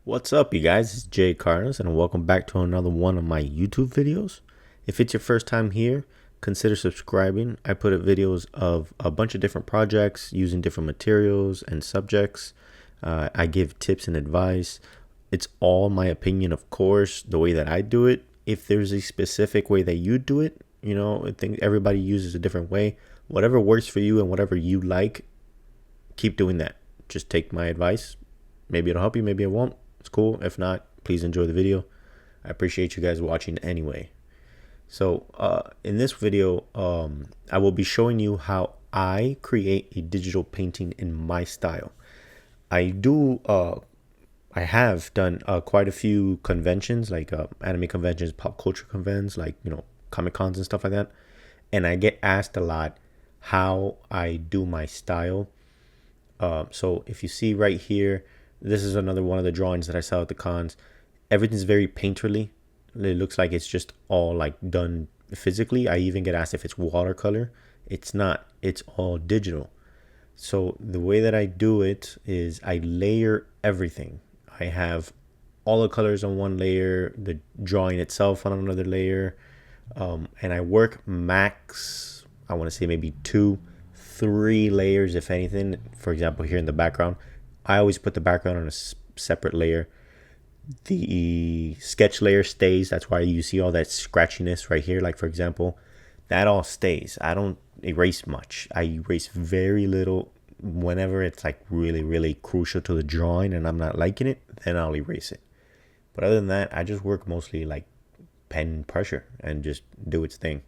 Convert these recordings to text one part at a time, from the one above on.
What's up, you guys? It's Jay Carlos, and welcome back to another one of my YouTube videos. If it's your first time here, consider subscribing. I put up videos of a bunch of different projects using different materials and subjects. I give tips and advice. It's all my opinion, of course, the way that I do it. If there's a specific way that you do it, I think everybody uses a different way. Whatever works for you and whatever you like, keep doing that. Just take my advice. Maybe it'll help you, maybe it won't. It's cool. If not, please enjoy the video. I appreciate you guys watching anyway. So in this video, I will be showing you how I create a digital painting in my style. I have done quite a few conventions, like anime conventions, pop culture conventions, like, Comic Cons and stuff like that. And I get asked a lot how I do my style. So if you see right here, this is another one of the drawings that I saw at the cons. Everything's very painterly. It looks like it's just all like done physically. I even get asked if it's watercolor. It's not. It's all digital. So the way that I do it is I layer everything. I have all the colors on one layer, the drawing itself on another layer, and I work max, I want to say maybe 2, 3 layers, if anything. For example, here in the background, I always put the background on a separate layer. The sketch layer stays. That's why you see all that scratchiness right here. Like, for example, that all stays. I don't erase much. I erase very little. Whenever it's like really, really crucial to the drawing and I'm not liking it, then I'll erase it. But other than that, I just work mostly like pen pressure and just do its thing.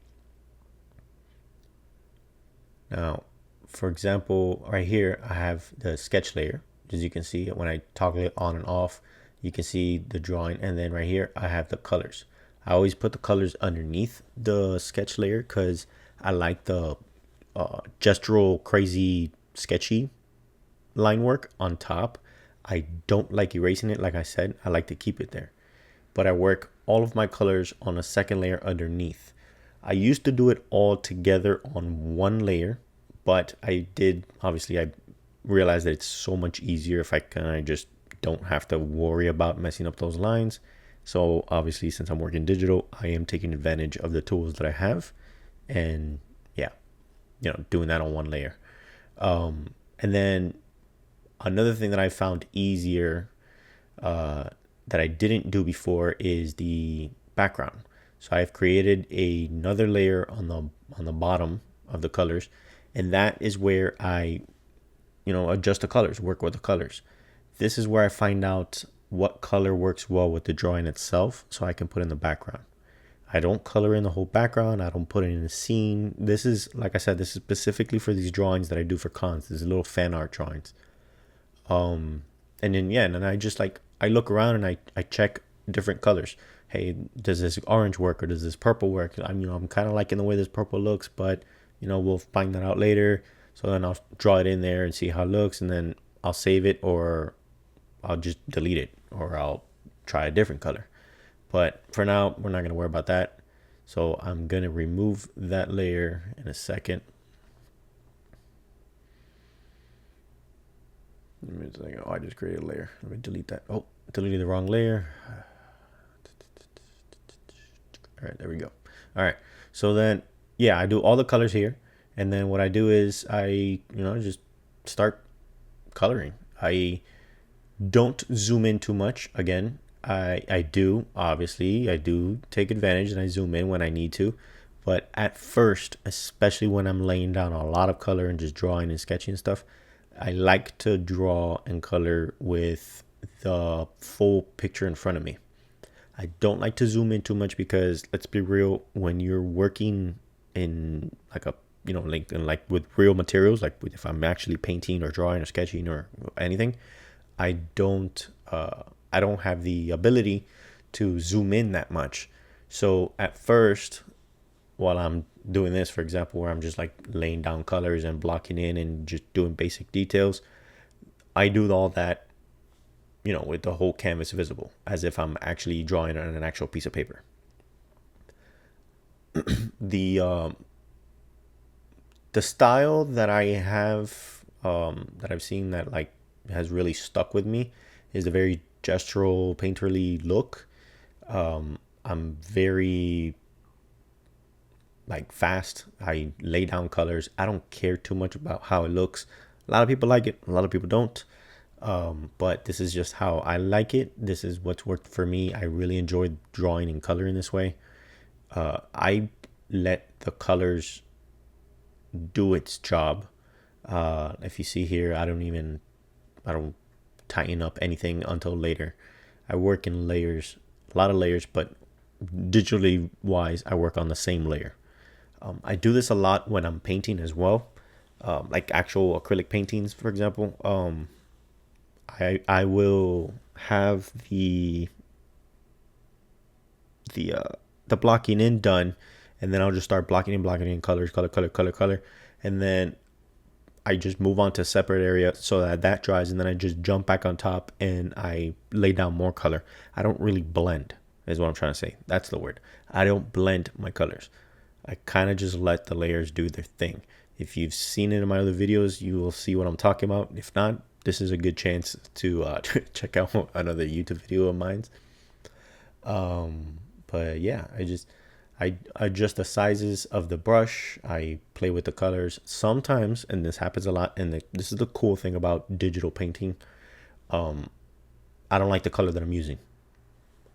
Now, for example, right here, I have the sketch layer. As you can see, when I toggle it on and off, you can see the drawing. And then right here, I have the colors. I always put the colors underneath the sketch layer because I like the gestural, crazy, sketchy line work on top. I don't like erasing it. Like I said, I like to keep it there. But I work all of my colors on a second layer underneath. I used to do it all together on one layer, but I realized that it's so much easier if I kind of just don't have to worry about messing up those lines. So obviously, since I'm working digital, I am taking advantage of the tools that I have, and yeah, doing that on one layer. And then another thing that I found easier that I didn't do before is the background. So I've created another layer on the bottom of the colors, and that is where I adjust the colors, work with the colors. This is where I find out what color works well with the drawing itself, so I can put in the background. I don't color in the whole background. I don't put it in the scene. This is, like I said, this is specifically for these drawings that I do for cons. These little fan art drawings. And then I just I look around and I check different colors. Hey, does this orange work or does this purple work? I'm kind of liking the way this purple looks, but we'll find that out later. So then I'll draw it in there and see how it looks, and then I'll save it, or I'll just delete it, or I'll try a different color. But for now, we're not going to worry about that. So I'm going to remove that layer in a second. Oh, I just created a layer. Let me delete that. Oh, deleted the wrong layer. All right, there we go. All right. So then, yeah, I do all the colors here. And then what I do is I, just start coloring. I don't zoom in too much. Again, I do take advantage and I zoom in when I need to. But at first, especially when I'm laying down a lot of color and just drawing and sketching and stuff, I like to draw and color with the full picture in front of me. I don't like to zoom in too much because, let's be real, when you're working in like with real materials, if I'm actually painting or drawing or sketching or anything, I don't have the ability to zoom in that much. So at first, while I'm doing this, for example, where I'm just laying down colors and blocking in and just doing basic details, I do all that, with the whole canvas visible, as if I'm actually drawing on an actual piece of paper. The style that I have, that I've seen that has really stuck with me is a very gestural, painterly look. I'm very like fast. I lay down colors. I don't care too much about how it looks. A lot of people like it. A lot of people don't. But this is just how I like it. This is what's worked for me. I really enjoy drawing and coloring this way. I let the colors do its job. If you see here, I don't tighten up anything until later. I work in layers, a lot of layers, but digitally wise, I work on the same layer. I do this a lot when I'm painting as well, like actual acrylic paintings, for example. I will have the uh, the blocking in done, and then I'll just start blocking in colors, color, and then I just move on to a separate area so that that dries, and then I just jump back on top and I lay down more color. I don't really blend, is what I'm trying to say. That's the word. I don't blend my colors. I kind of just let the layers do their thing. If you've seen it in my other videos, you will see what I'm talking about. If not, this is a good chance to check out another YouTube video of mine. But yeah, I adjust the sizes of the brush. I play with the colors sometimes, and this happens a lot. And this is the cool thing about digital painting. I don't like the color that I'm using.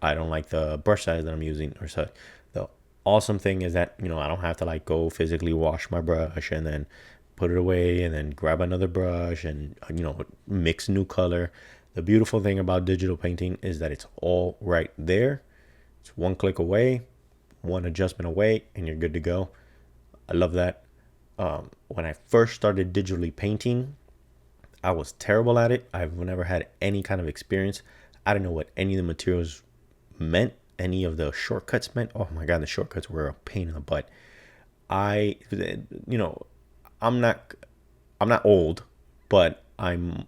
I don't like the brush size that I'm using or so. The awesome thing is that, I don't have to like go physically wash my brush and then put it away and then grab another brush and mix new color. The beautiful thing about digital painting is that it's all right there. It's one click away, one adjustment away, and you're good to go. I love that. When I first started digitally painting, I was terrible at it. I've never had any kind of experience. I didn't know what any of the materials meant, any of the shortcuts meant. Oh my God, the shortcuts were a pain in the butt. I, you know, I'm not, I'm not old, but I'm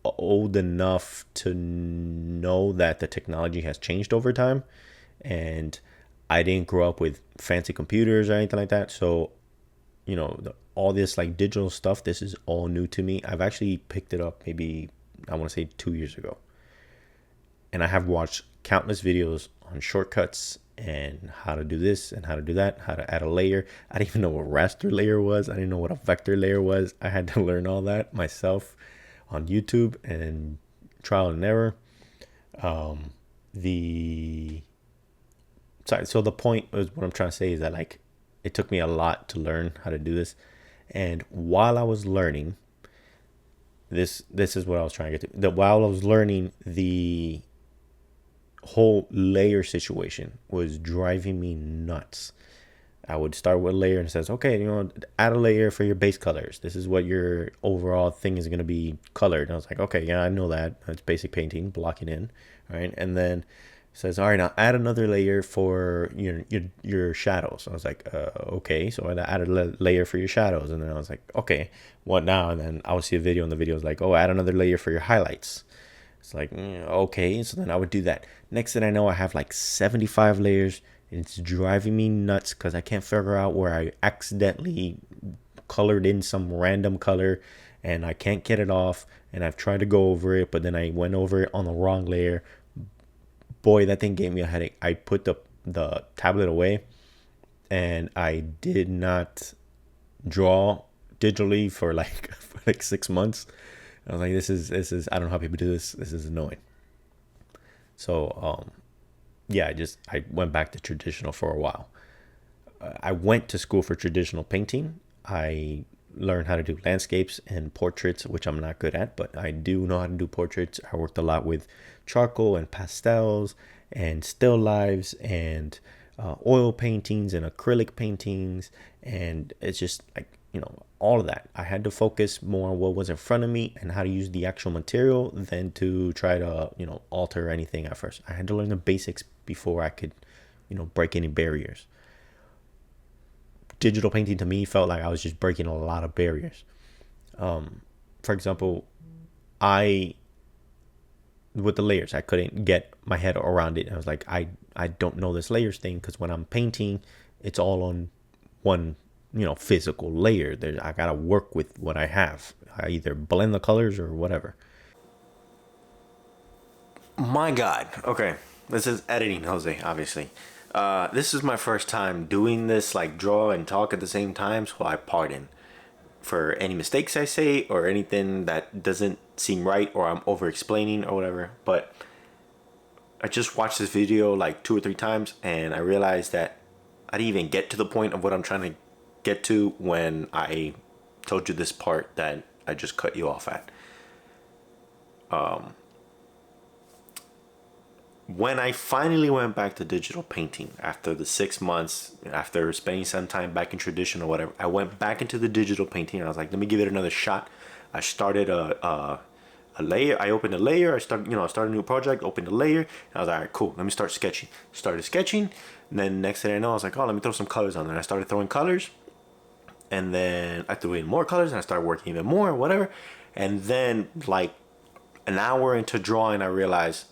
old enough to know that the technology has changed over time, and I didn't grow up with fancy computers or anything like that. So, all this like digital stuff, this is all new to me. I've actually picked it up maybe, I want to say 2 years ago. And I have watched countless videos on shortcuts and how to do this and how to do that, how to add a layer. I didn't even know what raster layer was. I didn't know what a vector layer was. I had to learn all that myself on YouTube and trial and error. The sorry, so the point is, what I'm trying to say is that like it took me a lot to learn how to do this. And while I was learning, this is what I was trying to get to. That while I was learning, the whole layer situation was driving me nuts. I would start with a layer and it says, okay, add a layer for your base colors. This is what your overall thing is going to be colored. And I was like, okay, yeah, I know that. It's basic painting, blocking in, right? And then it says, all right, now add another layer for your shadows. I was like, okay. So I added a layer for your shadows. And then I was like, okay, what now? And then I would see a video, and the video was like, oh, add another layer for your highlights. It's like, okay. So then I would do that. Next thing I know, I have like 75 layers. And it's driving me nuts because I can't figure out where I accidentally colored in some random color and I can't get it off. And I've tried to go over it, but then I went over it on the wrong layer. Boy, that thing gave me a headache. I put the tablet away and I did not draw digitally for like 6 months. I was like, this is I don't know how people do this. This is annoying. So yeah, I went back to traditional for a while. I went to school for traditional painting. I learned how to do landscapes and portraits, which I'm not good at, but I do know how to do portraits. I worked a lot with charcoal and pastels and still lives and oil paintings and acrylic paintings. And it's just like, all of that. I had to focus more on what was in front of me and how to use the actual material than to try to, alter anything at first. I had to learn the basics before I could, break any barriers. Digital painting to me felt like I was just breaking a lot of barriers. For example, with the layers, I couldn't get my head around it. I was like, I don't know this layers thing, because when I'm painting, it's all on one, physical layer. I gotta work with what I have. I either blend the colors or whatever. My God. Okay. This is editing, Jose, obviously. This is my first time doing this, like draw and talk at the same time, so I pardon for any mistakes I say or anything that doesn't seem right or I'm over explaining or whatever. But I just watched this video like 2 or 3 times and I realized that I didn't even get to the point of what I'm trying to get to when I told you this part that I just cut you off at. When I finally went back to digital painting after the 6 months, after spending some time back in tradition or whatever, I went back into the digital painting and I was like, let me give it another shot. I started a layer. I opened a layer. I started a new project, opened a layer. And I was like, all right, cool. Let me start sketching. Started sketching. And then next thing I know, I was like, oh, let me throw some colors on there. And I started throwing colors. And then I threw in more colors and I started working even more, whatever. And then like an hour into drawing, I realized,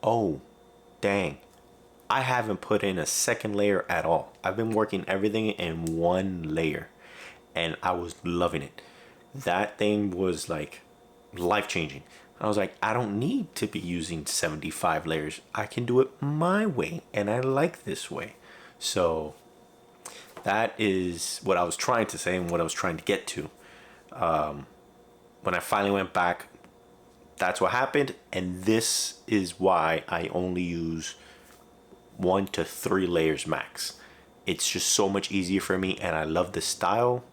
oh, dang, I haven't put in a second layer at all. I've been working everything in one layer and I was loving it. That thing was like life changing. I was like, I don't need to be using 75 layers. I can do it my way and I like this way. So that is what I was trying to say and what I was trying to get to. When I finally went back, that's what happened, and this is why I only use 1 to 3 layers max. It's just so much easier for me, and I love the style.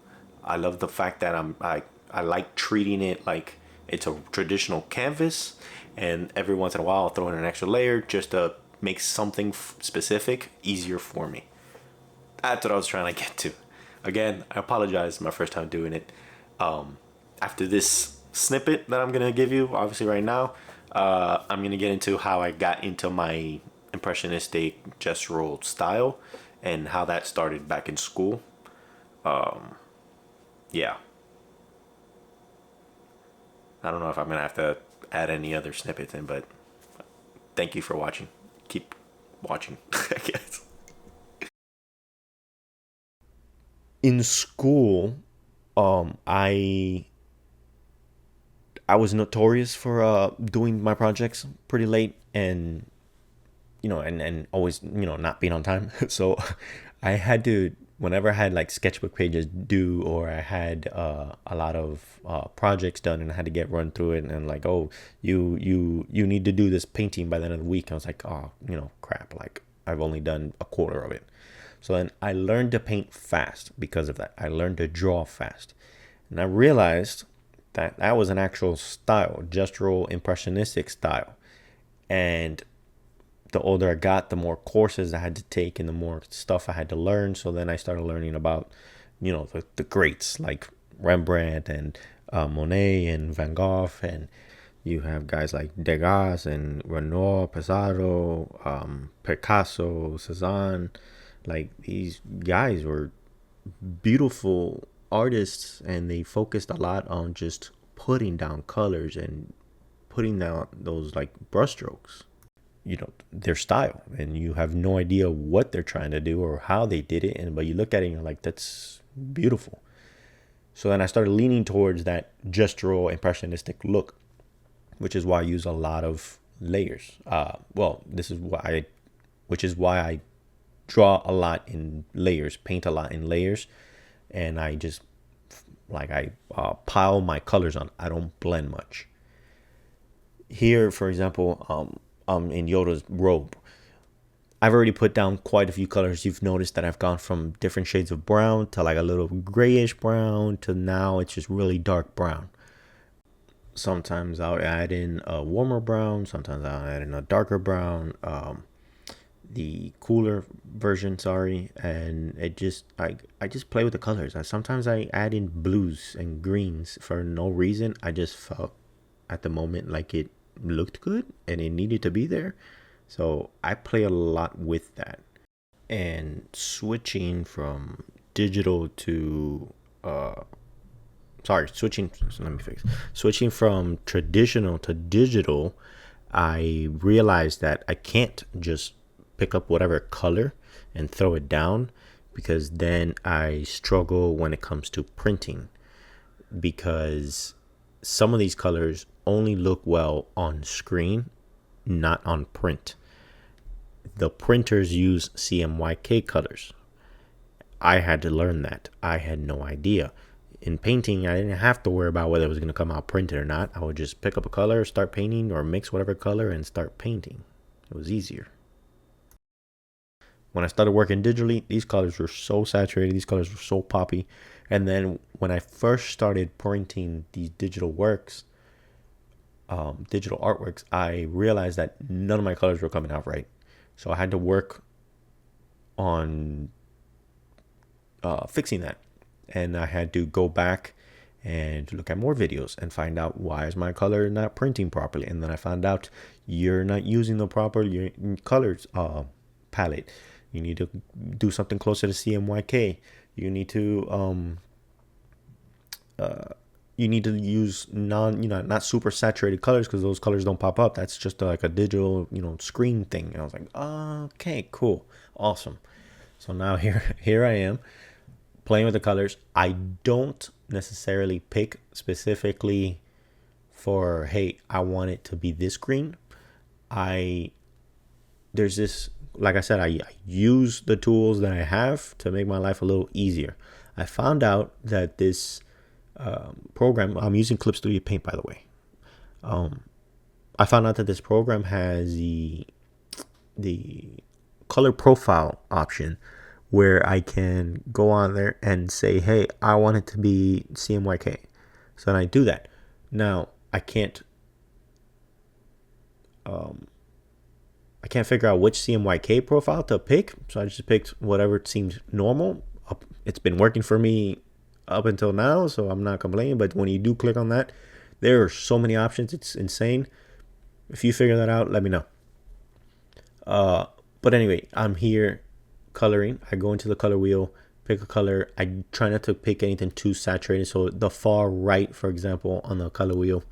I love the fact that I like treating it like it's a traditional canvas, and every once in a while I'll throw in an extra layer just to make something specific easier for me. That's what I was trying to get to. Again, I apologize, my first time doing it. After this snippet that I'm gonna give you, obviously right now, I'm gonna get into how I got into my impressionistic gestural style and how that started back in school. Yeah, I don't know if I'm gonna have to add any other snippets in, but thank you for watching. Keep watching, I guess. In school, I was notorious for doing my projects pretty late and and always not being on time. So I had to, whenever I had like sketchbook pages due or I had a lot of projects done and I had to get run through it and like, oh, you need to do this painting by the end of the week. I was like, oh, crap, like I've only done a quarter of it. So then I learned to paint fast because of that. I learned to draw fast, and I realized that that was an actual style, gestural impressionistic style. And the older I got, the more courses I had to take and the more stuff I had to learn. So then I started learning about, the greats like Rembrandt and Monet and Van Gogh. And you have guys like Degas and Renoir, Pissarro, Picasso, Cezanne. Like these guys were beautiful artists and they focused a lot on just putting down colors and putting down those like brushstrokes, their style, and you have no idea what they're trying to do or how they did it, but you look at it and you're like, that's beautiful. So then I started leaning towards that gestural impressionistic look, which is why I use a lot of layers. Which is why I draw a lot in layers, paint a lot in layers, and I just I pile my colors on. I don't blend much. Here, for example, in Yoda's robe, I've already put down quite a few colors. You've noticed that I've gone from different shades of brown to like a little grayish brown to now it's just really dark brown. Sometimes I'll add in a warmer brown. Sometimes I'll add in a darker brown. The cooler version, sorry, and I just play with the colors. Sometimes I add in blues and greens for no reason. I just felt at the moment like it looked good and it needed to be there, so I play a lot with that. And switching from digital to switching from traditional to digital, I realized that I can't just pick up whatever color and throw it down, because then I struggle when it comes to printing, because some of these colors only look well on screen, not on print. The printers use CMYK colors. I had to learn that. I had no idea. In painting, I didn't have to worry about whether it was going to come out printed or not. I would just pick up a color, start painting, or mix whatever color and start painting. It was easier. When I started working digitally, these colors were so saturated, these colors were so poppy. And then when I first started printing these digital works, digital artworks, I realized that none of my colors were coming out right. So I had to work on fixing that. And I had to go back and look at more videos and find out why is my color not printing properly. And then I found out you're not using the proper colors palette. You need to do something closer to CMYK. You need to use not super saturated colors, because those colors don't pop up. That's just like a digital, screen thing. And I was like, okay, cool, awesome. So now here I am playing with the colors. I don't necessarily pick specifically for, hey, I want it to be this green. There's this, like I said, I use the tools that I have to make my life a little easier. I found out that this program, I'm using Clip Studio Paint, by the way. I found out that this program has the color profile option, where I can go on there and say, hey, I want it to be CMYK. So then I do that. Now I can't figure out which CMYK profile to pick, so I just picked whatever seemed normal. It's been working for me up until now, so I'm not complaining. But when you do click on that, there are so many options. It's insane. If you figure that out, let me know. But anyway, I'm here coloring. I go into the color wheel, pick a color. I try not to pick anything too saturated. So the far right, for example, on the color wheel.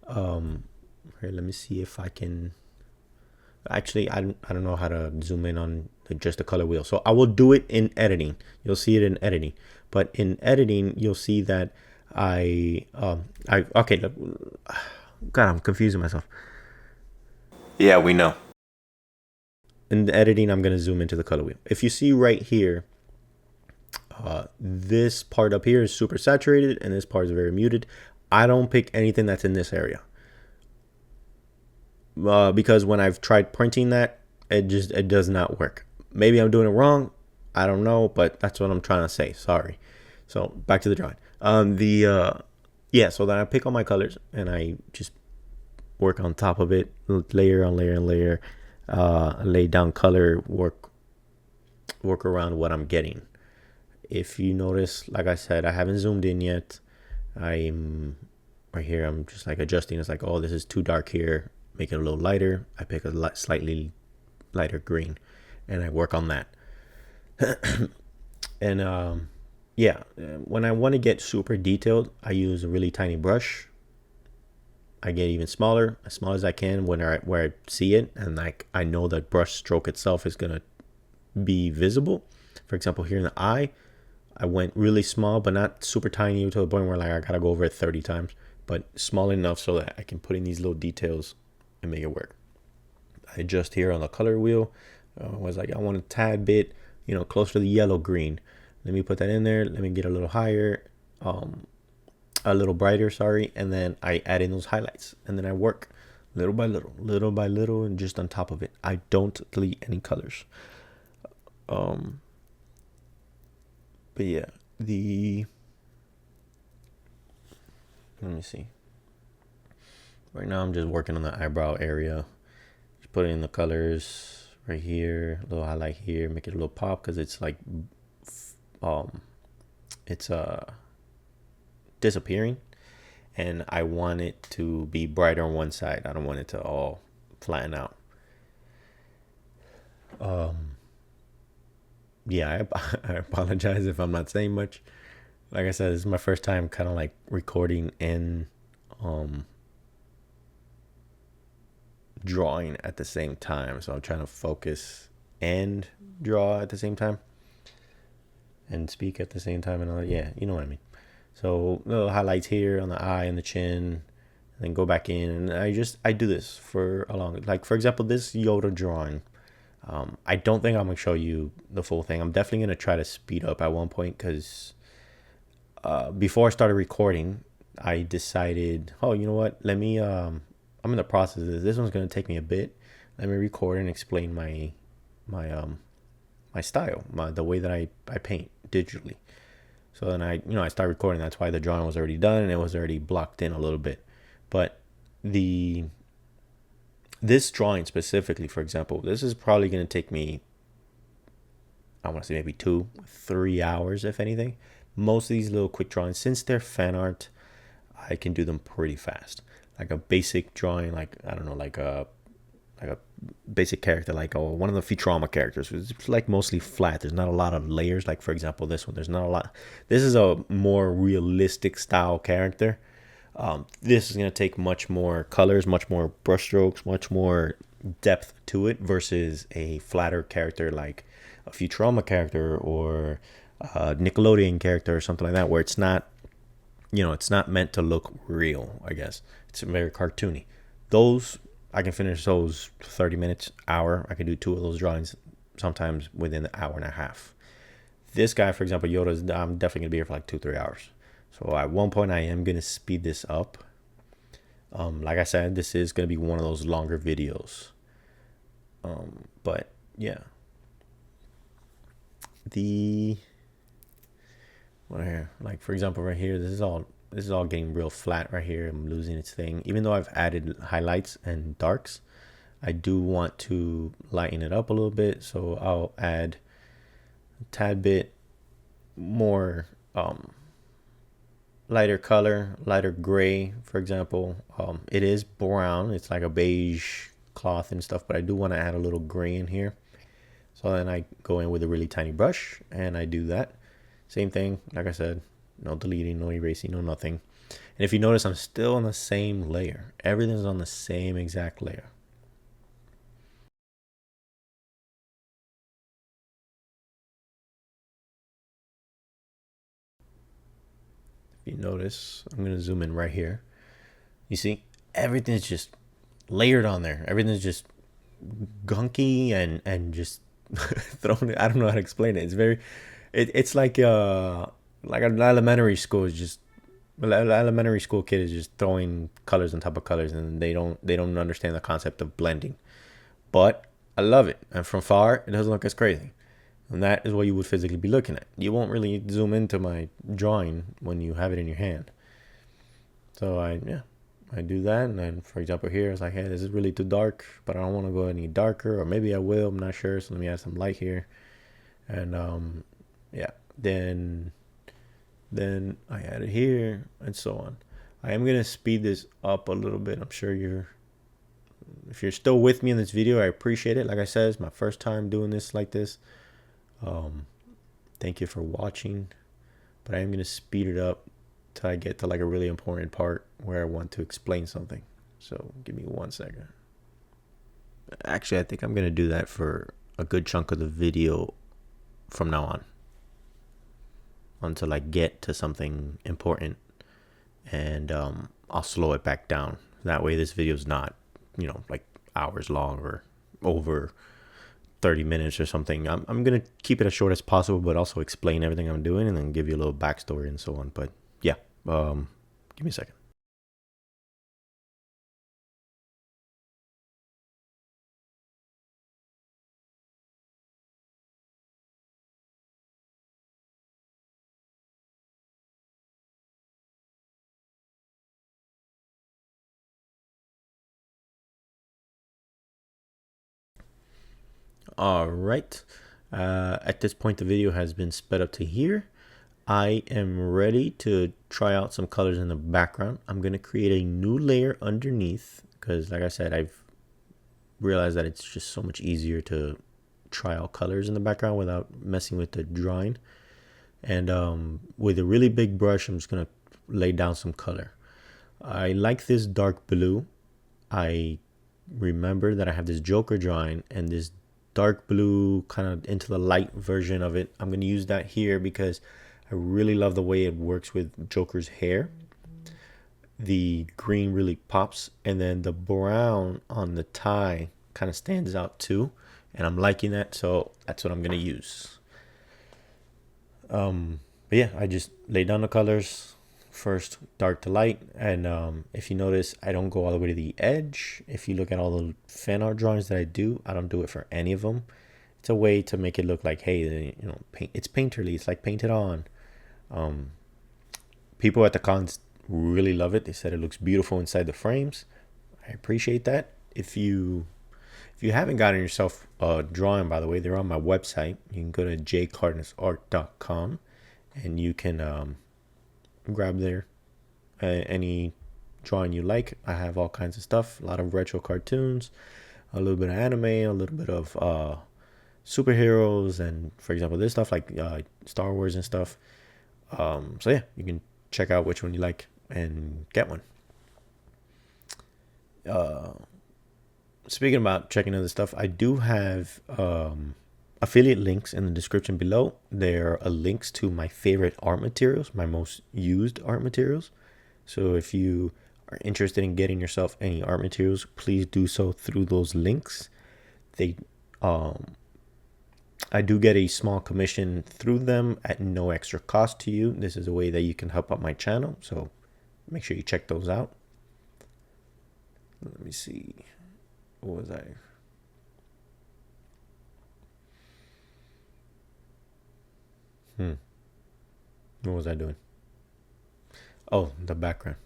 Here, let me see if I can. Actually, I don't know how to zoom in on just the color wheel. So I will do it in editing. You'll see it in editing. But in editing, you'll see that okay. God, I'm confusing myself. Yeah, we know. In the editing, I'm going to zoom into the color wheel. If you see right here, this part up here is super saturated and this part is very muted. I don't pick anything that's in this area. Because when I've tried printing that, it does not work. Maybe I'm doing it wrong. I don't know, but that's what I'm trying to say. Sorry. So back to the drawing. So then I pick all my colors and I just work on top of it, layer on layer and layer, lay down color, work around what I'm getting. If you notice, like I said, I haven't zoomed in yet. I'm right here. I'm just like adjusting. It's like, oh, this is too dark here. Make it a little lighter. I pick a slightly lighter green and I work on that. And when I want to get super detailed, I use a really tiny brush. I get even smaller, as small as I can where I see it, and like I know that brush stroke itself is gonna be visible. For example, here in the eye, I went really small, but not super tiny to the point where like I gotta go over it 30 times, but small enough so that I can put in these little details and make it work. I adjust here on the color wheel. Was like, I want a tad bit, closer to the yellow green. Let me put that in there. Let me get a little higher, a little brighter, sorry. And then I add in those highlights, and then I work little by little, and just on top of it. I don't delete any colors. But yeah, let me see. Right now I'm just working on the eyebrow area. Just put in the colors right here, a little highlight here, make it a little pop, because it's like it's disappearing, and I want it to be brighter on one side. I don't want it to all flatten out. I apologize if I'm not saying much. Like I said, this is my first time kind of like recording and drawing at the same time, so I'm trying to focus and draw at the same time and speak at the same time and all that. Yeah, you know what I mean. So little highlights here on the eye and the chin, and then go back in, and I do this for a long, like for example this Yoda drawing. I don't think I'm gonna show you the full thing. I'm definitely gonna try to speed up at one point, because before I started recording, I decided, oh, you know what? Let me. I'm in the process of this. This one's gonna take me a bit. Let me record and explain my my style, the way that I paint digitally. So then I start recording. That's why the drawing was already done and it was already blocked in a little bit. But this drawing specifically, for example, this is probably gonna take me, I want to say maybe 2-3 hours, if anything. Most of these little quick drawings, since they're fan art, I can do them pretty fast. Like a basic drawing, like I don't know, like a basic character, like one of the Futurama characters. It's like mostly flat. There's not a lot of layers. Like for example, this one, there's not a lot. This is a more realistic style character. This is gonna take much more colors, much more brushstrokes, much more depth to it versus a flatter character like a Futurama character or a Nickelodeon character or something like that, where it's not, it's not meant to look real. I guess it's very cartoony. Those I can finish those 30 minutes, hour. I can do 2 of those drawings sometimes within an hour and a half. This guy, for example, Yoda's, I'm definitely gonna be here for like 2-3 hours. So at one point I am gonna speed this up. Like I said, this is gonna be one of those longer videos. But yeah, what here? Like for example, right here, this is all getting real flat right here. I'm losing its thing. Even though I've added highlights and darks, I do want to lighten it up a little bit. So I'll add a tad bit more lighter color, lighter gray, for example. It is brown. It's like a beige cloth and stuff, but I do want to add a little gray in here. So then I go in with a really tiny brush and I do that. Same thing, like I said, no deleting, no erasing, no nothing. And if you notice, I'm still on the same layer. Everything's on the same exact layer. If you notice, I'm going to zoom in right here. You see, everything's just layered on there. Everything's just gunky and just thrown. I don't know how to explain it. It's very, it's like an elementary school is just, elementary school kid is just throwing colors on top of colors, and they don't understand the concept of blending. But I love it, and from far it doesn't look as crazy. And that is what you would physically be looking at. You won't really zoom into my drawing when you have it in your hand. So I do that, and then for example here it's like, hey, this is really too dark, but I don't want to go any darker, or maybe I will, I'm not sure. So let me add some light here, and yeah, then I add it here, and so on. I am gonna speed this up a little bit. I'm sure if you're still with me in this video, I appreciate it. Like I said, it's my first time doing this like this. Thank you for watching, but I am gonna speed it up till I get to like a really important part where I want to explain something. So give me 1 second. Actually, I think I'm gonna do that for a good chunk of the video from now on, until I get to something important, and I'll slow it back down. That way this video is not, like hours long or over 30 minutes or something. I'm gonna keep it as short as possible, but also explain everything I'm doing and then give you a little backstory and so on. But yeah, give me a second. All right. At this point, the video has been sped up to here. I am ready to try out some colors in the background. I'm going to create a new layer underneath because, like I said, I've realized that it's just so much easier to try out colors in the background without messing with the drawing. And with a really big brush, I'm just going to lay down some color. I like this dark blue. I remember that I have this Joker drawing and this dark blue kind of into the light version of it. I'm going to use that here because I really love the way it works with Joker's hair. the green really pops, and then the brown on the tie kind of stands out too, and I'm liking that, so that's what I'm gonna use. But yeah, I just lay down the colors first, dark to light, and if you notice, I don't go all the way to the edge. If you look at all the fan art drawings that I don't do it for any of them. It's a way to make it look like, hey, it's painterly. It's like painted on. People at the cons really love it. They said it looks beautiful inside the frames. I appreciate that. If you haven't gotten yourself a drawing, by the way, they're on my website. You can go to jcardenasart.com and you can grab there any drawing you like. I have all kinds of stuff, a lot of retro cartoons, a little bit of anime, a little bit of superheroes, and for example, this stuff like Star Wars and stuff. So yeah, you can check out which one you like and get one. Speaking about checking other stuff, I do have affiliate links in the description below. There are links to my favorite art materials, my most used art materials. So if you are interested in getting yourself any art materials, please do so through those links. They I do get a small commission through them at no extra cost to you. This is a way that you can help out my channel, so make sure you check those out. Let me see. What was I? What was I doing? Oh, the background.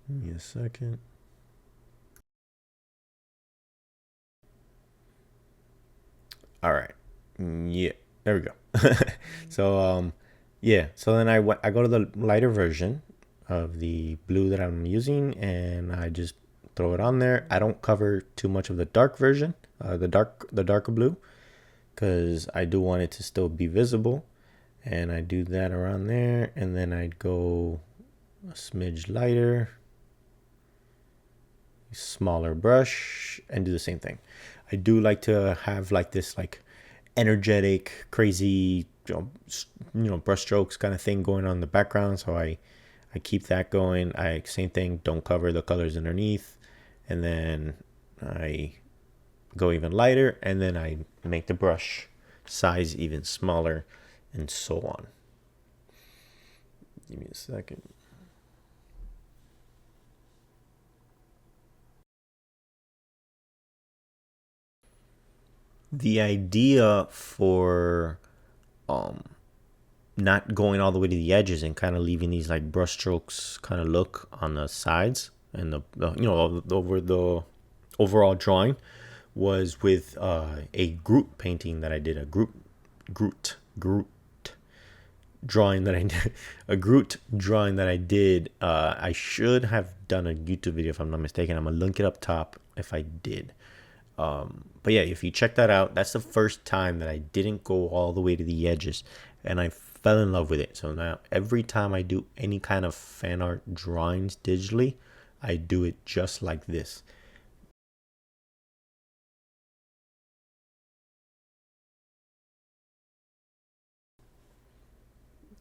Give me a second. All right. Yeah, there we go. So yeah. So then I go to the lighter version of the blue that I'm using, and I just throw it on there. I don't cover too much of the dark version, the darker blue, because I do want it to still be visible. And I do that around there, and then I'd go a smidge lighter, smaller brush, and do the same thing. I do like to have like this like energetic, crazy, brush strokes kind of thing going on in the background. So I keep that going. I same thing, don't cover the colors underneath, and then I go even lighter, and then I make the brush size even smaller, and so on. Give me a second. The idea for not going all the way to the edges and kind of leaving these like brush strokes kind of look on the sides and over the overall drawing was with a Groot painting that I did, a Groot drawing that I did, a Groot drawing that I did. I should have done a YouTube video if I'm not mistaken. I'm gonna link it up top if I did. But yeah, if you check that out, that's the first time that I didn't go all the way to the edges, and I fell in love with it. So now every time I do any kind of fan art drawings digitally, I do it just like this.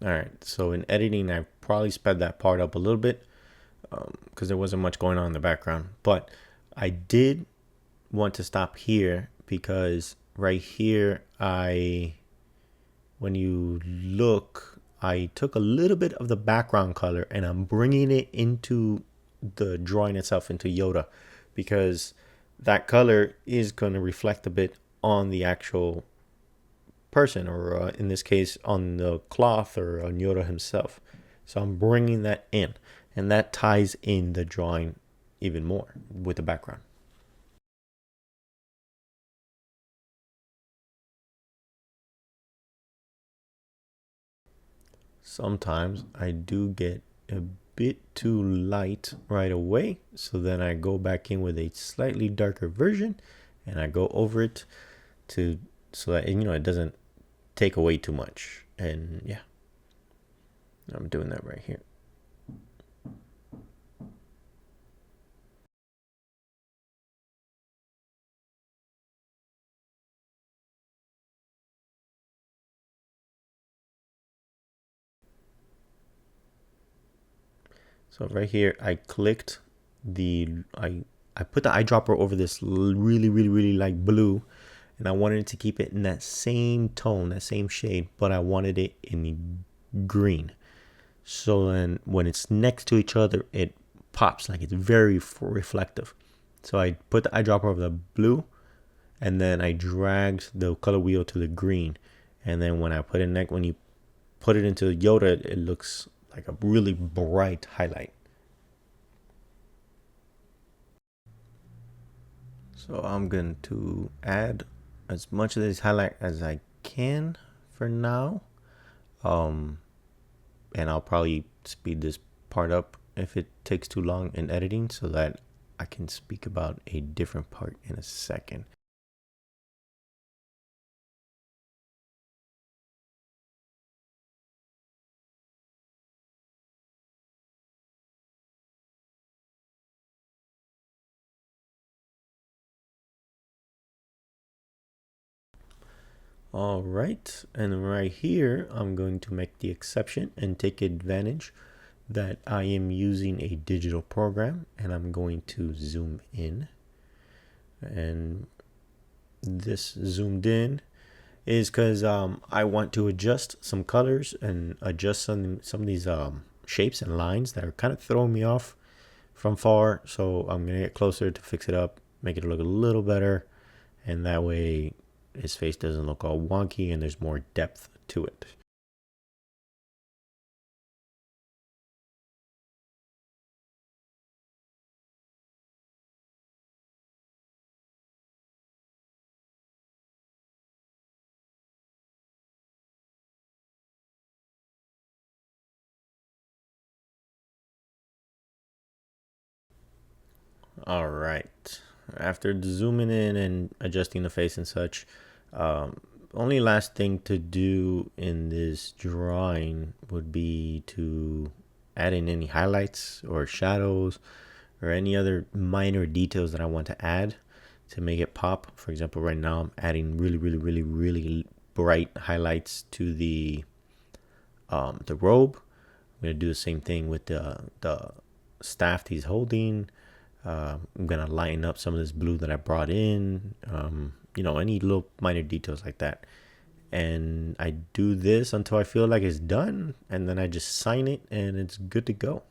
All right, so in editing, I probably sped that part up a little bit because there wasn't much going on in the background. But I did want to stop here because right here, when you look, I took a little bit of the background color and I'm bringing it into the drawing itself, into Yoda, because that color is going to reflect a bit on the actual person, or in this case on the cloth or on Yoda himself. So I'm bringing that in, and that ties in the drawing even more with the background. Sometimes I do get a bit too light right away, so then I go back in with a slightly darker version and I go over it to so that it doesn't take away too much. And yeah, I'm doing that right here. So right here, I clicked I put the eyedropper over this really like blue, and I wanted to keep it in that same tone, that same shade, but I wanted it in green. So then when it's next to each other, it pops, like it's very reflective. So I put the eyedropper over the blue, and then I dragged the color wheel to the green. And then when you put it into Yoda, it looks like a really bright highlight. So I'm going to add as much of this highlight as I can for now. And I'll probably speed this part up if it takes too long in editing, so that I can speak about a different part in a second. All right, and right here, I'm going to make the exception and take advantage that I am using a digital program, and I'm going to zoom in. And this zoomed in is because I want to adjust some colors and adjust some of these shapes and lines that are kind of throwing me off from far. So I'm gonna get closer to fix it up, make it look a little better, and that way his face doesn't look all wonky and there's more depth to it. All right. After zooming in and adjusting the face and such, only last thing to do in this drawing would be to add in any highlights or shadows or any other minor details that I want to add to make it pop. For example, right now I'm adding really bright highlights to the robe. I'm gonna do the same thing with the staff he's holding. I'm gonna lighten up some of this blue that I brought in. Any little minor details like that. And I do this until I feel like it's done, and then I just sign it and it's good to go.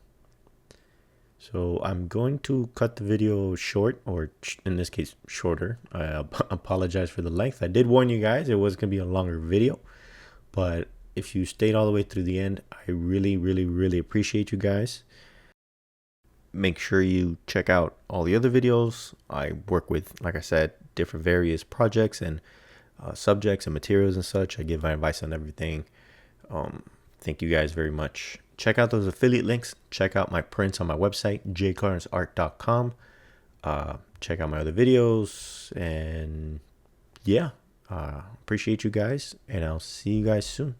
So I'm going to cut the video short, or in this case shorter. I apologize for the length. I did warn you guys it was going to be a longer video, but if you stayed all the way through the end, I really appreciate you guys. Make sure you check out all the other videos. I work with, like I said, different various projects and subjects and materials and such. I give my advice on everything. Thank you guys very much. Check out those affiliate links. Check out my prints on my website, jclarensart.com. Check out my other videos. And yeah, appreciate you guys. And I'll see you guys soon.